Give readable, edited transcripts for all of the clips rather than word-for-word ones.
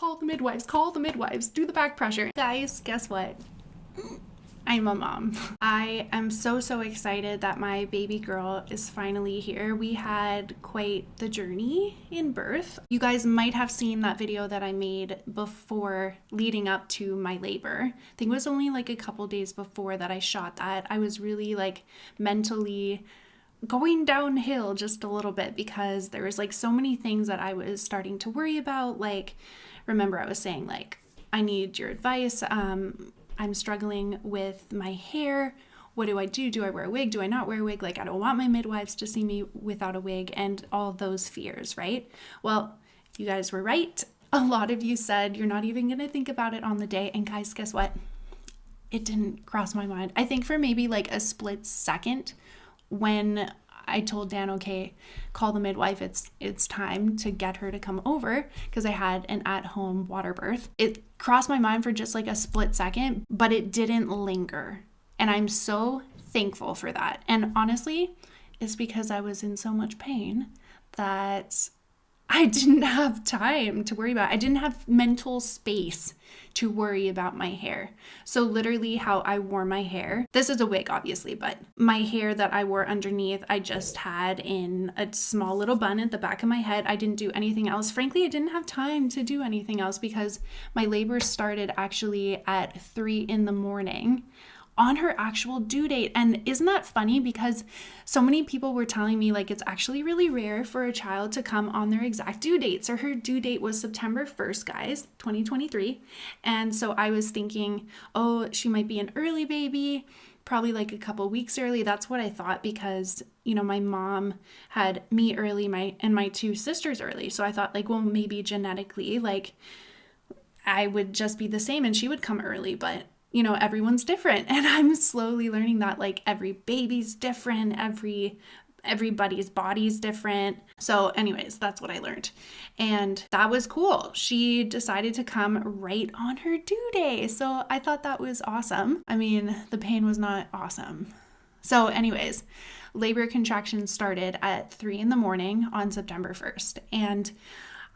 call the midwives, do the back pressure. Guys, guess what? I'm a mom. I am so excited that my baby girl is finally here. We had quite the journey in birth. You guys might have seen that video that I made before leading up to my labor. I think it was only like a couple days before that I shot that. I was really like mentally going downhill just a little bit because there was like so many things that I was starting to worry about. Like, remember I was saying like, I need your advice. I'm struggling with my hair. What do I do? Do I wear a wig? Do I not wear a wig? Like, I don't want my midwives to see me without a wig, and all those fears, right? Well, you guys were right. A lot of you said you're not even going to think about it on the day. And guys, guess what? It didn't cross my mind. I think for maybe like a split second when I told Dan, okay, call the midwife. It's time to get her to come over because I had an at-home water birth. It crossed my mind for just like a split second, but it didn't linger. And I'm so thankful for that. And honestly, it's because I was in so much pain that I didn't have time to worry about. I didn't have mental space to worry about my hair. So literally how I wore my hair, this is a wig obviously, but my hair that I wore underneath, I just had in a small little bun at the back of my head. I didn't do anything else. Frankly, I didn't have time to do anything else because my labor started actually at 3 a.m. on her actual due date. And isn't that funny? Because so many people were telling me like it's actually really rare for a child to come on their exact due date. So her due date was September 1st, guys, 2023. And so I was thinking, oh, she might be an early baby, probably like a couple weeks early. That's what I thought because, you know, my mom had me early, and my 2 sisters early. So I thought like, well, maybe genetically, like I would just be the same and she would come early, but you know, everyone's different. And I'm slowly learning that like every baby's different, everybody's body's different. So anyways, that's what I learned. And that was cool. She decided to come right on her due day. So I thought that was awesome. I mean, the pain was not awesome. So anyways, labor contractions started at 3 a.m. on September 1st. And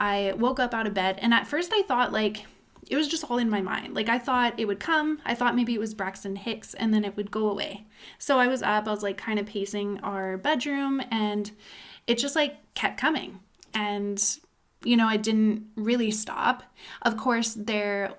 I woke up out of bed. And at first I thought like, it was just all in my mind. Like I thought it would come. I thought maybe it was Braxton Hicks and then it would go away. So I was up, I was like kind of pacing our bedroom and it just like kept coming. And, you know, I didn't really stop. Of course, there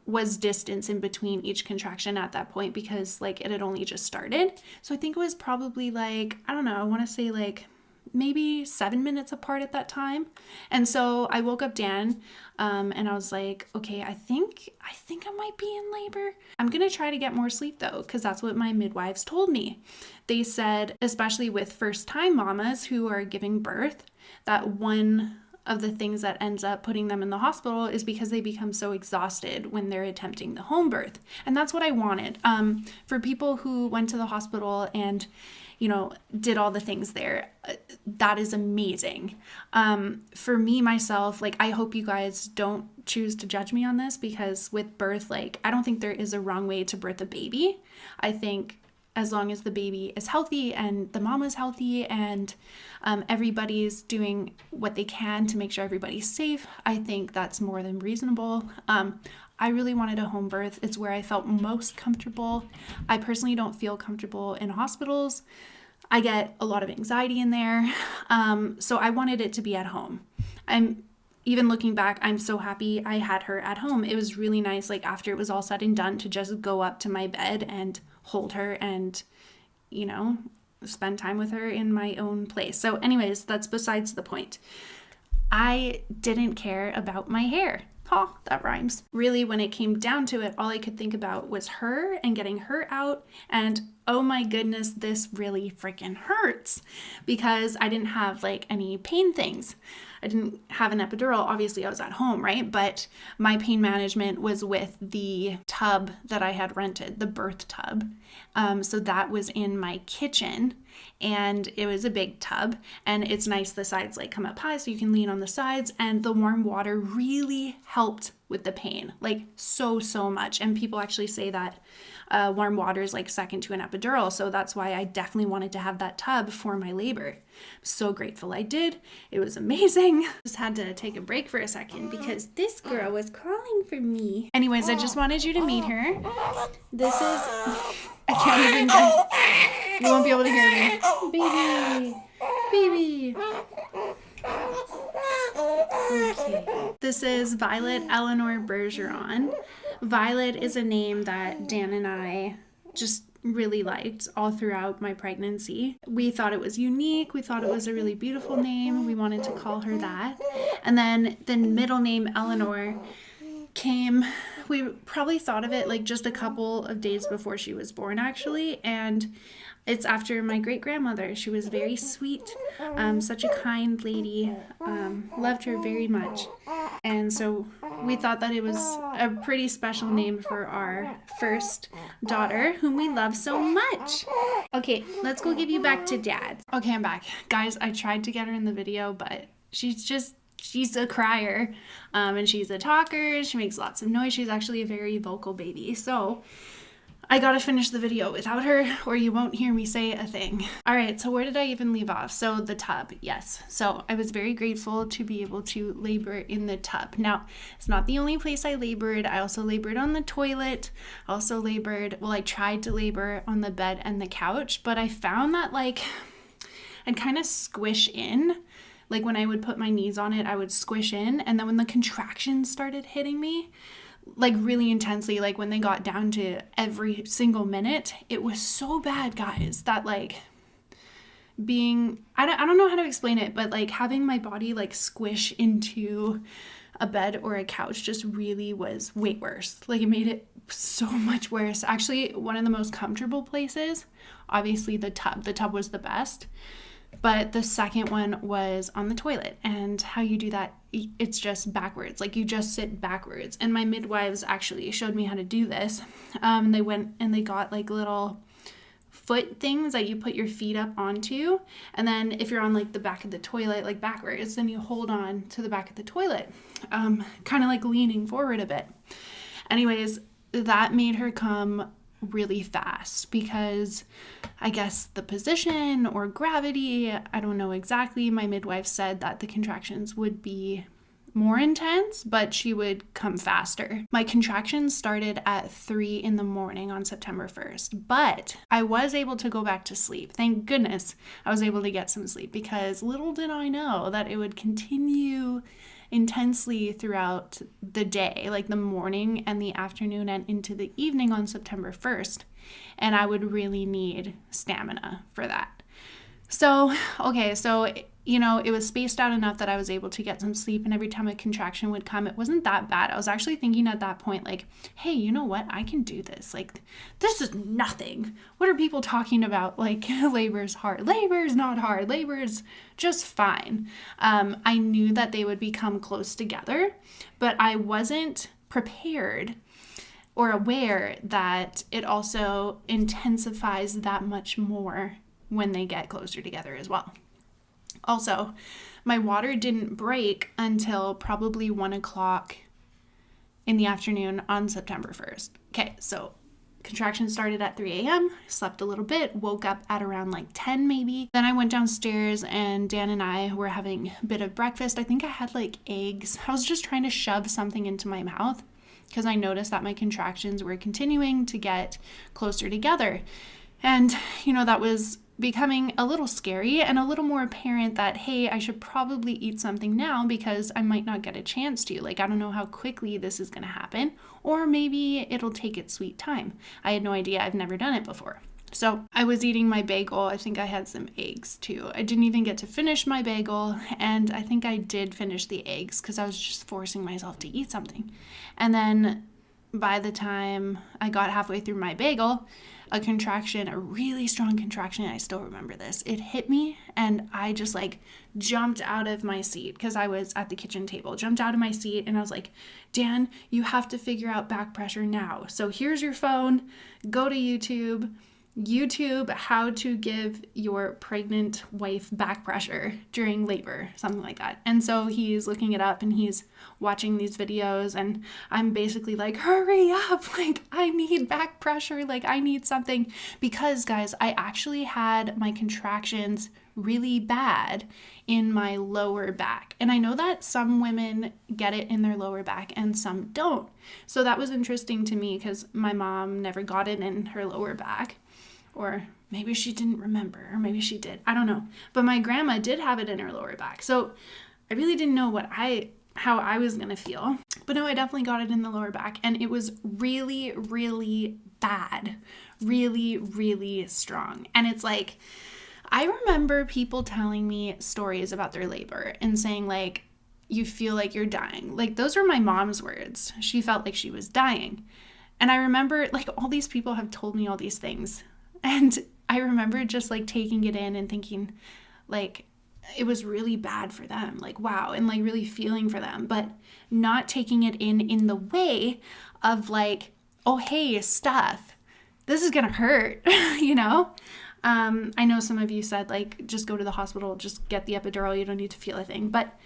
was distance in between each contraction at that point because like it had only just started. So I think it was probably like, I don't know, I want to say like maybe 7 minutes apart at that time. And so I woke up Dan and I was like, okay, I think I might be in labor. I'm going to try to get more sleep though, because that's what my midwives told me. They said, especially with first time mamas who are giving birth, that one of the things that ends up putting them in the hospital is because they become so exhausted when they're attempting the home birth. And that's what I wanted. For people who went to the hospital and you know, did all the things there. That is amazing. For me, myself, like, I hope you guys don't choose to judge me on this because with birth, like, I don't think there is a wrong way to birth a baby. I think as long as the baby is healthy and the mom is healthy and everybody's doing what they can to make sure everybody's safe, I think that's more than reasonable. I really wanted a home birth. It's where I felt most comfortable. I personally don't feel comfortable in hospitals. I get a lot of anxiety in there. So I wanted it to be at home. Even looking back, I'm so happy I had her at home. It was really nice, like after it was all said and done, to just go up to my bed and hold her and, you know, spend time with her in my own place. So anyways, that's besides the point. I didn't care about my hair. Oh, that rhymes. Really, when it came down to it, all I could think about was her and getting her out. And oh my goodness, this really freaking hurts because I didn't have like any pain things. I didn't have an epidural. Obviously, I was at home, right? But my pain management was with the tub that I had rented, the birth tub. So that was in my kitchen. And it was a big tub, and it's nice the sides like come up high so you can lean on the sides, and the warm water really helped with the pain, like so much. And people actually say that warm water is like second to an epidural. So that's why I definitely wanted to have that tub for my labor. So grateful I did. It was amazing. Just had to take a break for a second because this girl was calling for me. Anyways, I just wanted you to meet her. This is, I can't even get, you won't be able to hear me. Baby. Okay. This is Violet Eleanor Bergeron. Violet is a name that Dan and I just really liked all throughout my pregnancy. We thought it was unique. We thought it was a really beautiful name. We wanted to call her that. And then the middle name Eleanor came, we probably thought of it like just a couple of days before she was born actually, and it's after my great-grandmother. She was very sweet, such a kind lady, loved her very much. And so we thought that it was a pretty special name for our first daughter, whom we love so much. Okay, let's go give you back to Dad. Okay, I'm back. Guys, I tried to get her in the video, but she's a crier, and she's a talker. She makes lots of noise. She's actually a very vocal baby. So I gotta finish the video without her or you won't hear me say a thing. All right, so where did I even leave off? So the tub, yes. So I was very grateful to be able to labor in the tub. Now, it's not the only place I labored. I also labored on the toilet. Also labored, well, I tried to labor on the bed and the couch, but I found that like I'd kind of squish in. Like when I would put my knees on it, I would squish in. And then when the contractions started hitting me, like really intensely, like when they got down to every single minute, it was so bad, guys, that like being, I don't know how to explain it, but like having my body like squish into a bed or a couch just really was way worse. Like it made it so much worse. Actually, one of the most comfortable places, obviously the tub was the best. But the second one was on the toilet, and how you do that, it's just backwards. Like you just sit backwards. And my midwives actually showed me how to do this. They went and they got like little foot things that you put your feet up onto. And then if you're on like the back of the toilet, like backwards, then you hold on to the back of the toilet, kind of like leaning forward a bit. Anyways, that made her come really fast because I guess the position or gravity, I don't know exactly. My midwife said that the contractions would be more intense, but she would come faster. My contractions started at 3 in the morning on September 1st, but I was able to go back to sleep. Thank goodness I was able to get some sleep because little did I know that it would continue intensely throughout the day, like the morning and the afternoon and into the evening on September 1st. And I would really need stamina for that. So, okay, so, you know, it was spaced out enough that I was able to get some sleep, and every time a contraction would come, it wasn't that bad. I was actually thinking at that point, like, hey, you know what? I can do this. Like, this is nothing. What are people talking about? Like, labor's hard. Labor's not hard. Labor's just fine. I knew that they would become close together, but I wasn't prepared or aware that it also intensifies that much more when they get closer together as well. Also, my water didn't break until probably 1 o'clock in the afternoon on September 1st. Okay, so contractions started at 3 a.m., slept a little bit, woke up at around like 10 maybe. Then I went downstairs and Dan and I were having a bit of breakfast. I think I had like eggs. I was just trying to shove something into my mouth because I noticed that my contractions were continuing to get closer together. And, you know, that was becoming a little scary and a little more apparent that, hey, I should probably eat something now because I might not get a chance to. Like, I don't know how quickly this is going to happen, or maybe it'll take its sweet time. I had no idea. I've never done it before. So I was eating my bagel. I think I had some eggs too. I didn't even get to finish my bagel, and I think I did finish the eggs because I was just forcing myself to eat something. And then by the time I got halfway through my bagel, a contraction, a really strong contraction, I still remember this. It hit me and I just like jumped out of my seat because I was at the kitchen table, jumped out of my seat and I was like, Dan, you have to figure out back pressure now. So here's your phone, go to YouTube, YouTube how to give your pregnant wife back pressure during labor, something like that. And so he's looking it up and he's watching these videos, and I'm basically like, hurry up, like I need back pressure, like I need something, because guys, I actually had my contractions really bad in my lower back. And I know that some women get it in their lower back and some don't. So that was interesting to me because my mom never got it in her lower back. Or maybe she didn't remember, or maybe she did. I don't know. But my grandma did have it in her lower back. So I really didn't know how I was going to feel. But no, I definitely got it in the lower back. And it was really, really bad. Really, really strong. And it's like, I remember people telling me stories about their labor and saying like, you feel like you're dying. Like those were my mom's words. She felt like she was dying. And I remember like all these people have told me all these things. And I remember just like taking it in and thinking like it was really bad for them, like wow, and like really feeling for them, but not taking it in the way of like, oh hey, Steph, this is gonna hurt, you know? I know some of you said like just go to the hospital, just get the epidural, you don't need to feel a thing, but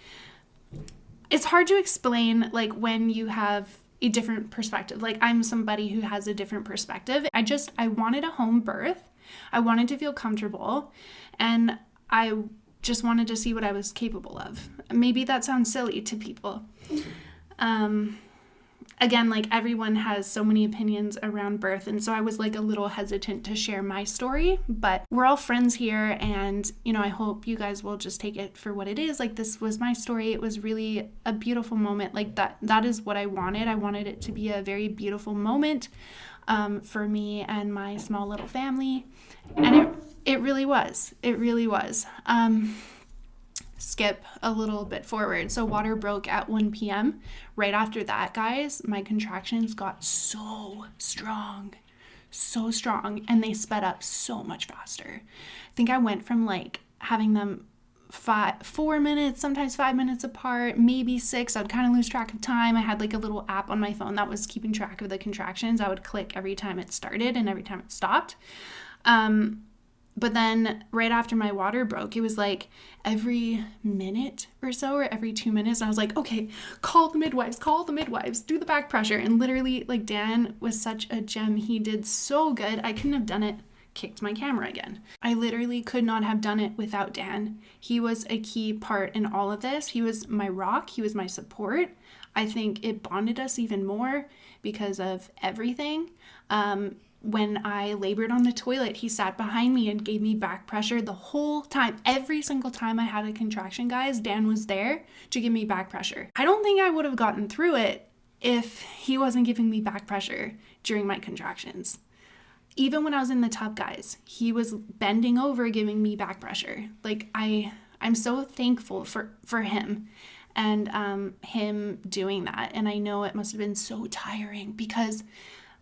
it's hard to explain like when you have a different perspective. Like I'm somebody who has a different perspective. I wanted a home birth. I wanted to feel comfortable, and I just wanted to see what I was capable of. Maybe that sounds silly to people. Again, like everyone has so many opinions around birth, and so I was like a little hesitant to share my story, but we're all friends here, and you know, I hope you guys will just take it for what it is. Like this was my story. It was really a beautiful moment. Like that is what I wanted. I wanted it to be a very beautiful moment for me and my small little family, and it really was. It really was. Skip a little bit forward. So water broke at 1 p.m. Right after that, guys, my contractions got so strong, and they sped up so much faster. I think I went from like having them 4 minutes, sometimes 5 minutes apart, maybe 6. I'd kind of lose track of time. I had like a little app on my phone that was keeping track of the contractions. I would click every time it started and every time it stopped. But then right after my water broke, it was like every minute or so, or every 2 minutes. And I was like, okay, call the midwives, do the back pressure. And literally like Dan was such a gem. He did so good. I couldn't have done it. Kicked my camera again. I literally could not have done it without Dan. He was a key part in all of this. He was my rock. He was my support. I think it bonded us even more because of everything. When I labored on the toilet, he sat behind me and gave me back pressure the whole time. Every single time I had a contraction, guys, Dan was there to give me back pressure. I don't think I would have gotten through it if he wasn't giving me back pressure during my contractions. Even when I was in the tub, guys, he was bending over giving me back pressure. Like I'm so thankful for him and him doing that. And I know it must have been so tiring because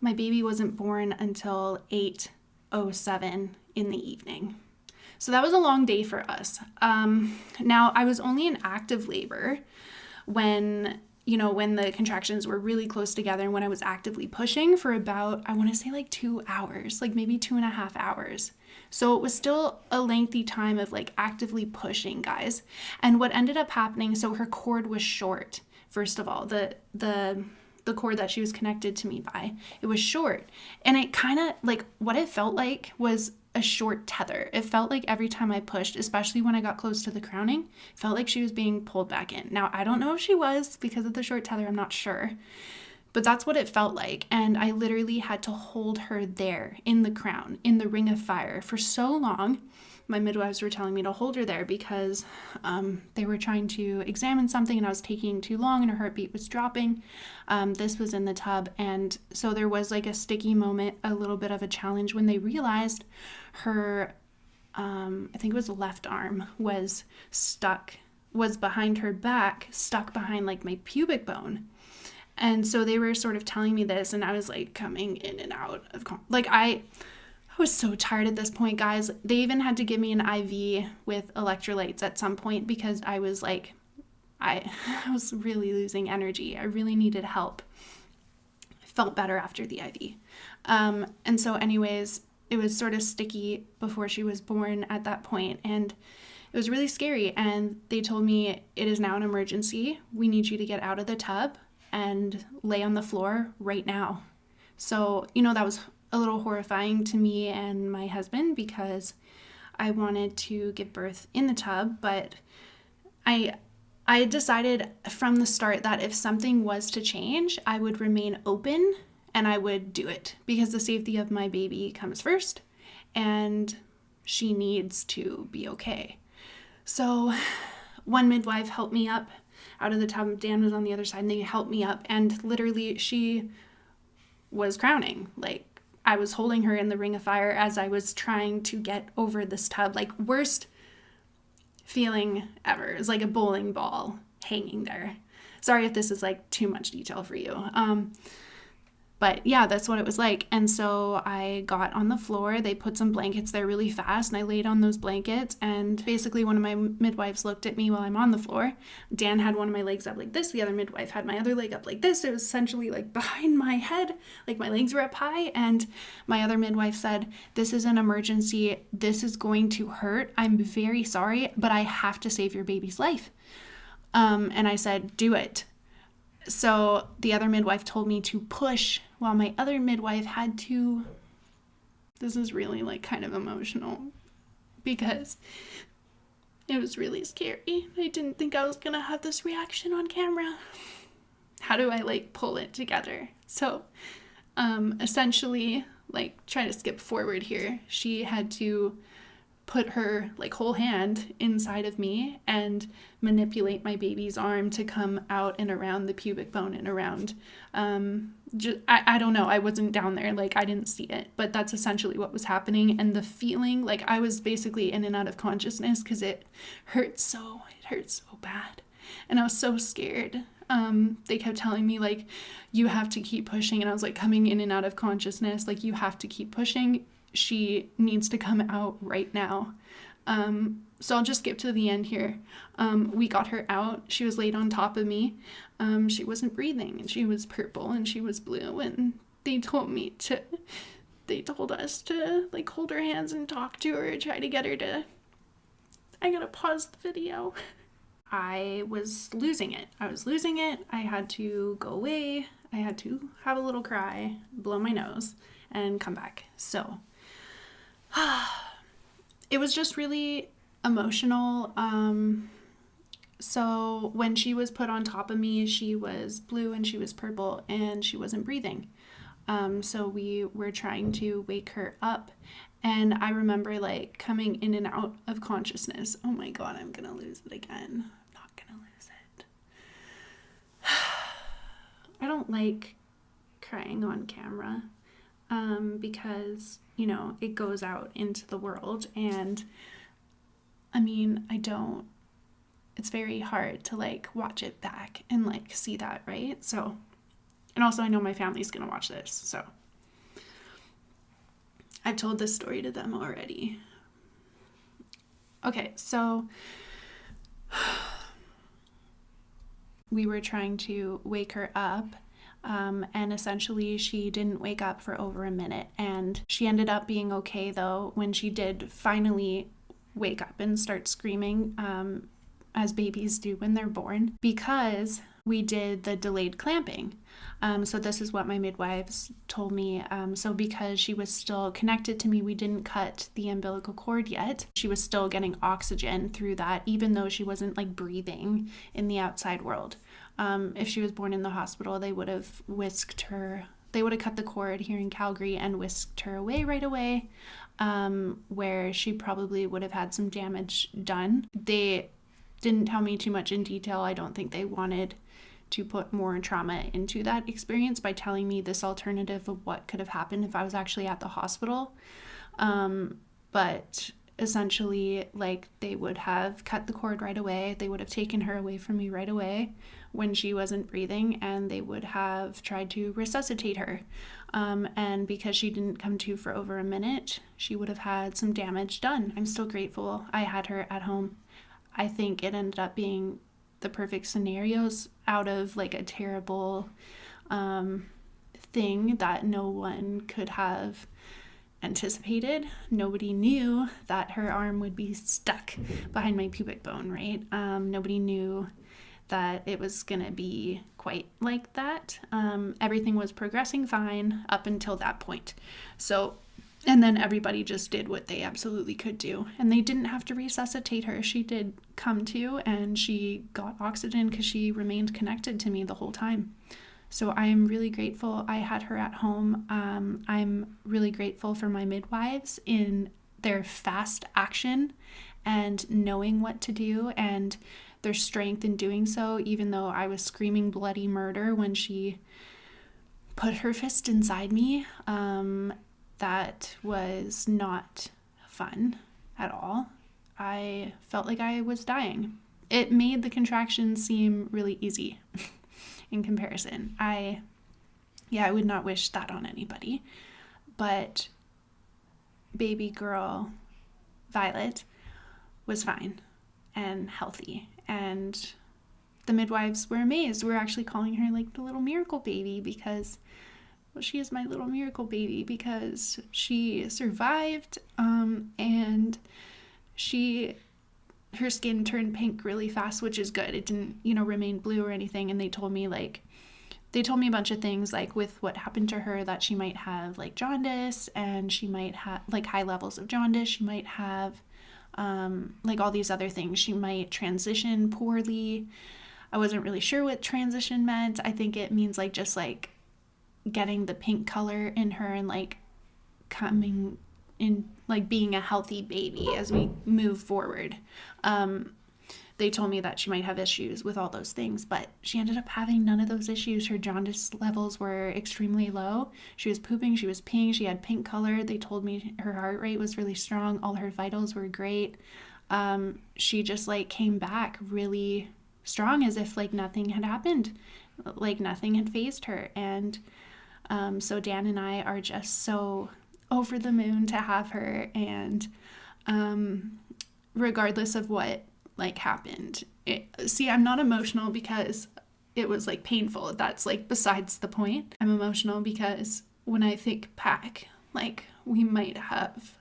my baby wasn't born until 8:07 in the evening. So that was a long day for us. Now, I was only in active labor when the contractions were really close together and when I was actively pushing for about, I want to say like 2 hours, like maybe 2.5 hours. So it was still a lengthy time of like actively pushing, guys. And what ended up happening, so her cord was short, first of all, the cord that she was connected to me by, it was short. And it kind of like what it felt like was a short tether. It felt like every time I pushed, especially when I got close to the crowning, it felt like she was being pulled back in. Now, I don't know if she was because of the short tether, I'm not sure. But that's what it felt like. And I literally had to hold her there in the crown, in the ring of fire for so long. My midwives were telling me to hold her there because they were trying to examine something and I was taking too long and her heartbeat was dropping. This was in the tub. And so there was like a sticky moment, a little bit of a challenge when they realized her, I think it was left arm was behind her back, stuck behind like my pubic bone. And so they were sort of telling me this and I was like coming in and out of, I was so tired at this point, guys. They even had to give me an IV with electrolytes at some point because I was like, I was really losing energy. I really needed help. I felt better after the IV. And so anyways, it was sort of sticky before she was born at that point, and it was really scary. And they told me, it is now an emergency. We need you to get out of the tub and lay on the floor right now. So, that was a little horrifying to me and my husband, because I wanted to give birth in the tub, but I decided from the start that if something was to change, I would remain open and I would do it, because the safety of my baby comes first and she needs to be okay. So one midwife helped me up out of the tub. Dan was on the other side and they helped me up, and literally she was crowning. Like, I was holding her in the ring of fire as I was trying to get over this tub. Like, worst feeling ever. It's like a bowling ball hanging there. Sorry if this is like too much detail for you. But yeah, that's what it was like. And so I got on the floor. They put some blankets there really fast, and I laid on those blankets. And basically one of my midwives looked at me while I'm on the floor. Dan had one of my legs up like this. The other midwife had my other leg up like this. It was essentially like behind my head, like my legs were up high. And my other midwife said, "This is an emergency. This is going to hurt. I'm very sorry, but I have to save your baby's life." And I said, "Do it." So the other midwife told me to push, while my other midwife had to, this is really like kind of emotional because it was really scary. I didn't think I was going to have this reaction on camera. How do I like pull it together? So essentially, like, try to skip forward here. She had to put her like whole hand inside of me and manipulate my baby's arm to come out and around the pubic bone and around. I don't know. I wasn't down there. Like, I didn't see it, but that's essentially what was happening. And the feeling, like, I was basically in and out of consciousness because it hurt so bad. And I was so scared. They kept telling me, like, you have to keep pushing. And I was like coming in and out of consciousness. Like, you have to keep pushing. She needs to come out right now. So I'll just skip to the end here. We got her out. She was laid on top of me. She wasn't breathing, and she was purple and she was blue. And they told us to like hold her hands and talk to her, try to get her to, I gotta pause the video. I was losing it. I had to go away. I had to have a little cry, blow my nose, and come back. So it was just really emotional. So when she was put on top of me, she was blue and she was purple and she wasn't breathing. So we were trying to wake her up, and I remember like coming in and out of consciousness. Oh my God, I'm gonna lose it again. I'm not gonna lose it. I don't like crying on camera. Because, it goes out into the world, and I mean, it's very hard to like watch it back and like see that, right? So, and also I know my family's gonna watch this, so I've told this story to them already. Okay, so we were trying to wake her up. And essentially she didn't wake up for over a minute, and she ended up being okay though when she did finally wake up and start screaming, as babies do when they're born, because we did the delayed clamping. So this is what my midwives told me. So because she was still connected to me, we didn't cut the umbilical cord yet. She was still getting oxygen through that, even though she wasn't like breathing in the outside world. If she was born in the hospital, they would have cut the cord here in Calgary and whisked her away right away, where she probably would have had some damage done. They didn't tell me too much in detail. I don't think they wanted to put more trauma into that experience by telling me this alternative of what could have happened if I was actually at the hospital. But essentially, like, they would have cut the cord right away. They would have taken her away from me right away when she wasn't breathing, and they would have tried to resuscitate her. And because she didn't come to for over a minute, she would have had some damage done. I'm still grateful I had her at home. I think it ended up being the perfect scenarios out of like a terrible thing that no one could have anticipated. Nobody knew that her arm would be stuck behind my pubic bone, right? Nobody knew that it was gonna be quite like that. Everything was progressing fine up until that point. So, and then everybody just did what they absolutely could do. And they didn't have to resuscitate her. She did come to, and she got oxygen because she remained connected to me the whole time. So I am really grateful I had her at home. I'm really grateful for my midwives in their fast action and knowing what to do, and their strength in doing so, even though I was screaming bloody murder when she put her fist inside me. That was not fun at all. I felt like I was dying. It made the contractions seem really easy in comparison. I would not wish that on anybody. But baby girl Violet was fine and healthy, and the midwives were amazed. We're actually calling her like the little miracle baby because, well, she is my little miracle baby because she survived, and her skin turned pink really fast, which is good. It didn't, remain blue or anything. And they told me a bunch of things, like with what happened to her, that she might have like jaundice, and she might have like high levels of jaundice. She might have like all these other things. She might transition poorly. I wasn't really sure what transition meant. I think it means like just like getting the pink color in her and like coming in, like being a healthy baby as we move forward. They told me that she might have issues with all those things, but she ended up having none of those issues. Her jaundice levels were extremely low. She was pooping, she was peeing, she had pink color. They told me her heart rate was really strong. All her vitals were great. She just like came back really strong, as if like nothing had happened, like nothing had fazed her. And so Dan and I are just so over the moon to have her. And regardless of what like happened, I'm not emotional because it was like painful. That's like besides the point. I'm emotional because when I think back, like we might have,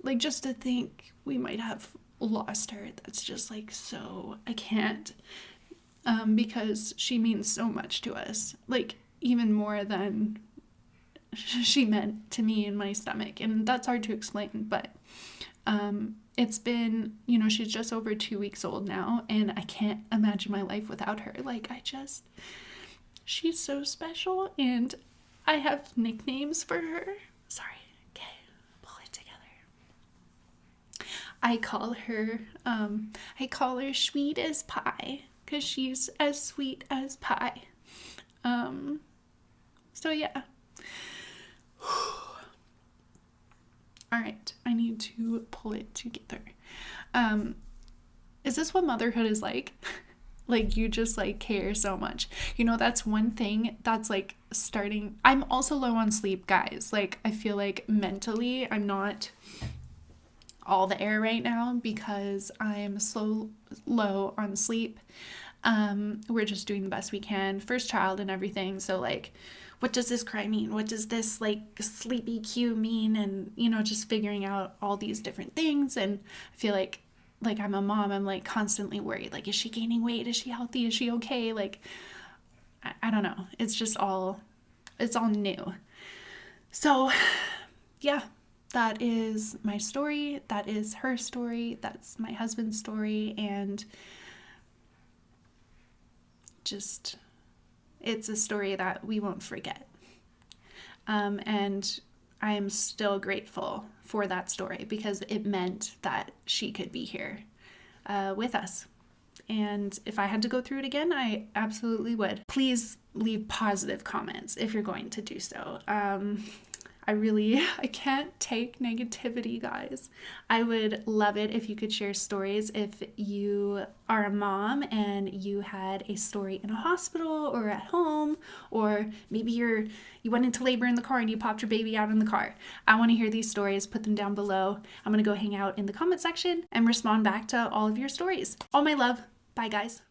like just to think we might have lost her, that's just like, so I can't, because she means so much to us, like even more than she meant to me in my stomach. And that's hard to explain, but it's been, she's just over 2 weeks old now, and I can't imagine my life without her. Like, she's so special, and I have nicknames for her. Sorry, okay, pull it together. I call her sweet as pie, because she's as sweet as pie. So yeah. All right, I need to pull it together. Is this what motherhood is like? Like, you just like care so much. That's one thing that's like starting. I'm also low on sleep, guys. Like, I feel like mentally I'm not all the air right now because I'm so low on sleep. We're just doing the best we can. First child and everything. So like, what does this cry mean? What does this like sleepy cue mean? And, just figuring out all these different things. And I feel like I'm a mom, I'm like constantly worried. Like, is she gaining weight? Is she healthy? Is she okay? Like, I don't know. It's all new. So yeah, that is my story. That is her story. That's my husband's story. And just, it's a story that we won't forget. And I am still grateful for that story because it meant that she could be here with us. And if I had to go through it again, I absolutely would. Please leave positive comments if you're going to do so. I can't take negativity, guys. I would love it if you could share stories. If you are a mom and you had a story in a hospital or at home, or maybe you went into labor in the car and you popped your baby out in the car. I want to hear these stories. Put them down below. I'm going to go hang out in the comment section and respond back to all of your stories. All my love. Bye, guys.